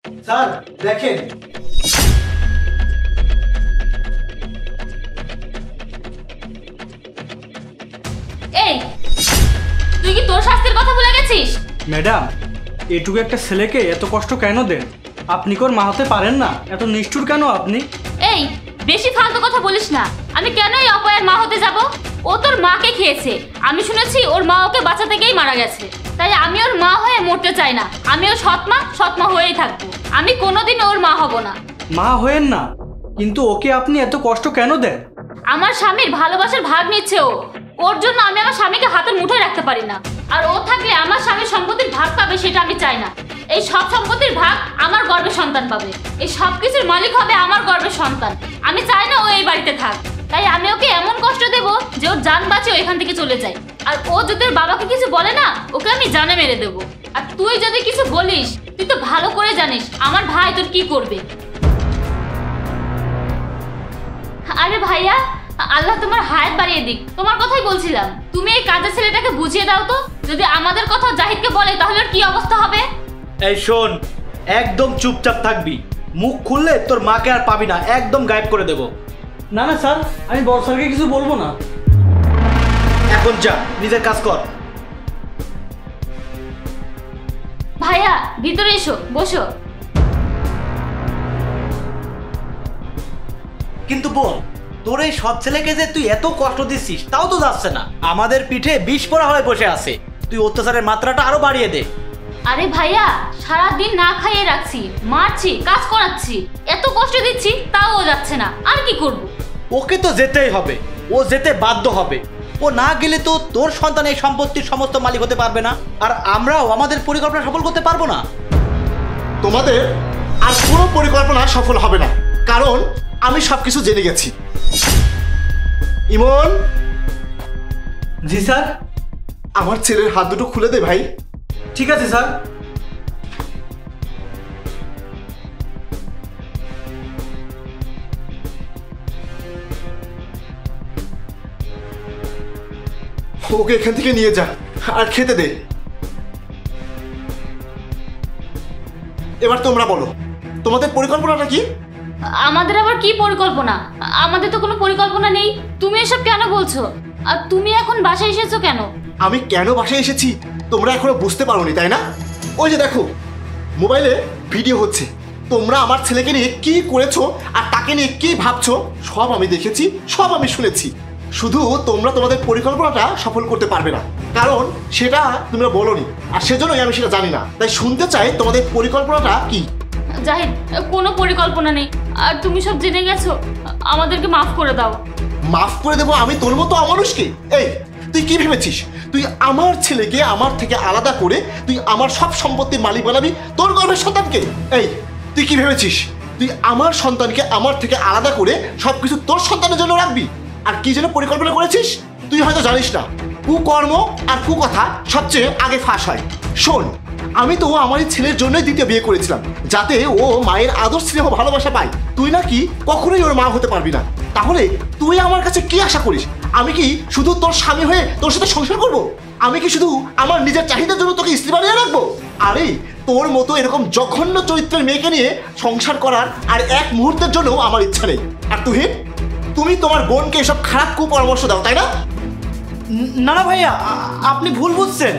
Sir দেখেন, এই তুই কি তোর শাস্তির কথা ভুলে গেছিস? ম্যাডাম, এটুকু একটা ছেলেকে এত কষ্ট কেন দেন? আপনি কি ওর মা হতে পারেন না? এত নিষ্ঠুর কেন আপনি? এই বেশি ফালতু কথা বলিস না। আমি কেন এই অপয়ের মা হতে যাব? ও তোর মাকে খেয়েছে। আমি শুনেছি ওর মা ওকে বাচ্চা থেকেই মারা গেছে। তাই আমি ওর মা হয়ে মরতে চাই না। আমি ওর সৎ মা হয়েই থাকবো। আমি কোনোদিন ওর মা হব না। মা হয়েন না, কিন্তু ওকে আপনি এত কষ্ট কেন দেন? আমার স্বামীর ভালোবাসার ভাগ নিচ্ছে ও। ওর জন্য আমি আমার স্বামীকে হাতের মুঠোয় রাখতে পারি না। আর ও থাকলে আমার স্বামীর সম্পত্তির ভাগ পাবে, সেটা আমি চাই না। এই সব সম্পত্তির ভাগ আমার গর্ভের সন্তান পাবে। এই সব কিছুর মালিক হবে আমার গর্ভের সন্তান। আমি চাই না ও এই বাড়িতে থাক। তাই আমি ওকে এমন কষ্ট দেব যে ওর জান বাঁচে ও এখান থেকে চলে যায়। আর ও যদি ওর বাবাকে কিছু বলে না, ওকে আমি জানে মেরে দেবো। আর তুই যদি কিছু বলিস, তুই তো ভালো করে জানিস আমার ভাই তোর কি করবে। আরে ভাইয়া, আল্লাহ তোমার হায়াত বাড়িয়ে দিক। তোমার কথাই বলছিলাম, তুমি এই কাজের ছেলেটাকে বুঝিয়ে দাও তো। যদি আমাদের কথা জাহিদকে বলে তাহলে ওর কি অবস্থা হবে? এই শোন, একদম চুপচাপ থাকবি। মুখ খুললে তোর মাকে আর পাবি না, একদম গায়েব করে দেব। না না স্যার, আমি বড় স্যারকে কিছু বলবো না। এখন যা, নিজের কাজ কর। ভাইয়া ভিতরে এসো, বসো। কিন্তু বোন, তোর এই সৎ ছেলেকে যে তুই এত কষ্ট দিচ্ছিস তাও তো যাচ্ছে না। আমাদের পিঠে বিষ পড়া হয়ে বসে আছে। তুই অত্যাচারের মাত্রাটা আরো বাড়িয়ে দে। আরে ভাইয়া, সারাদিন না খাইয়ে রাখছি, মারছি, কাজ করাচ্ছি, এত কষ্ট দিচ্ছি, তাও ও যাচ্ছে না। আর কি করব? ওকে তো যেতেই হবে, ও যেতে বাধ্য হবে। ও না গেলে তো তোর সন্তান এই সম্পত্তির সমস্ত মালিক হতে পারবে না, আর আমরাও আমাদের পরিকল্পনা সফল করতে পারবো না। তোমাদের আর কোনো পরিকল্পনা সফল হবে না, কারণ আমি সবকিছু জেনে গেছি। ইমন। জি স্যার। আমার ছেলের হাত দুটো খুলে দে ভাই। ঠিক আছে স্যার। ওকে এখান থেকে নিয়ে যা আর খেতে দে। এবার তোমরা বলো, তোমাদের পরিকল্পনাটা কি? আমাদের আবার কি পরিকল্পনা? আমাদের তো কোনো পরিকল্পনা নেই। তুমি এসব কেন বলছো? আর তুমি এখন বাসায় এসেছো কেন? আমি কেন বাসায় এসেছি তোমরা এখনো বুঝতে পারোনি, তাই না? ওই যে দেখো, মোবাইলে ভিডিও হচ্ছে। তোমরা আমার ছেলেকে নিয়ে কি করেছো আর তাকে নিয়ে কি ভাবছো সব আমি দেখেছি, সব আমি শুনেছি। শুধু তোমরা তোমাদের পরিকল্পনাটা সফল করতে পারবে না, কারণ সেটা তোমরা বলোনি, আর সেজন্যই আমি সেটা জানি না। তাই শুনতে চাই তোমাদের পরিকল্পনাটা কি। জাহিদ, কোনো পরিকল্পনা নেই। আর তুমি সব জেনে গেছো, আমাদেরকে মাফ করে দাও। মাফ করে দেবো আমি তোর মতো অমানুষকে? এই তুই কি ভেবেছিস তুই আমার ছেলেকে আমার থেকে আলাদা করে তুই আমার সব সম্পত্তির মালিক বানাবি তোর গর্ভের সন্তানকে? এই তুই কি ভেবেছিস তুই আমার সন্তানকে আমার থেকে আলাদা করে সবকিছু তোর সন্তানের জন্য রাখবি? আর কি যেন পরিকল্পনা করেছিস তুই হয়তো জানিস না, কুকর্ম আর কুকথা সবচেয়ে আগে ফাঁস হয়। শোন, আমি তো আমার এই ছেলের জন্যই দ্বিতীয় বিয়ে করেছিলাম, যাতে ও মায়ের আদর স্নেহ ভালোবাসা পায়। তুই নাকি কখনোই ওর মা হতে পারবি না। তাহলে তুই আমার কাছে কি আশা করিস? আমি কি শুধু তোর স্বামী হয়ে তোর সাথে সংসার করব? আমি কি শুধু আমার নিজের চাহিদার জন্য তোকে স্ত্রী বানিয়ে রাখবো? আরে তোর মতো এরকম জঘন্য চরিত্রের মেয়েকে নিয়ে সংসার করার আর এক মুহূর্তের জন্য আমার ইচ্ছা নেই। আর তুমি তোমার বোনকে এসব খারাপ কুপরামর্শ দাও, তাই না? না না ভাইয়া, আপনি ভুল বুঝছেন।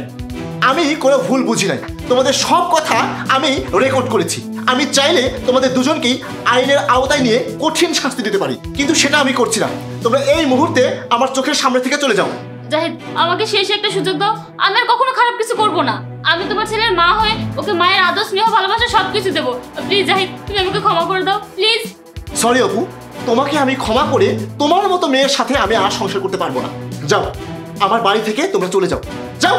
আমি কোনো ভুল বুঝি নাই। তোমাদের সব কথা আমি রেকর্ড করেছি। আমি চাইলে তোমাদের দুজনকেই আইনের আওতায় নিয়ে কঠিন শাস্তি দিতে পারি, কিন্তু সেটা আমি করছি না। তোমরা এই মুহূর্তে আমার চোখের সামনে থেকে চলে যাও। জাহিদ, আমাকে শেষ একটা সুযোগ দাও। আমি আর কখনো খারাপ কিছু করবো না। আমি তোমার ছেলের মা হয়ে ওকে মায়ের আদর স্নেহ ভালোবাসা সবকিছু দেবো। প্লিজ জাহিদ, তুমি আমাকে ক্ষমা করে দাও প্লিজ। সরি অপু, তোমাকে আমি ক্ষমা করে তোমার মতো মেয়ের সাথে আমি আর সংসার করতে পারবো না। যাও, আমার বাড়ি থেকে তোমরা চলে যাও, যাও।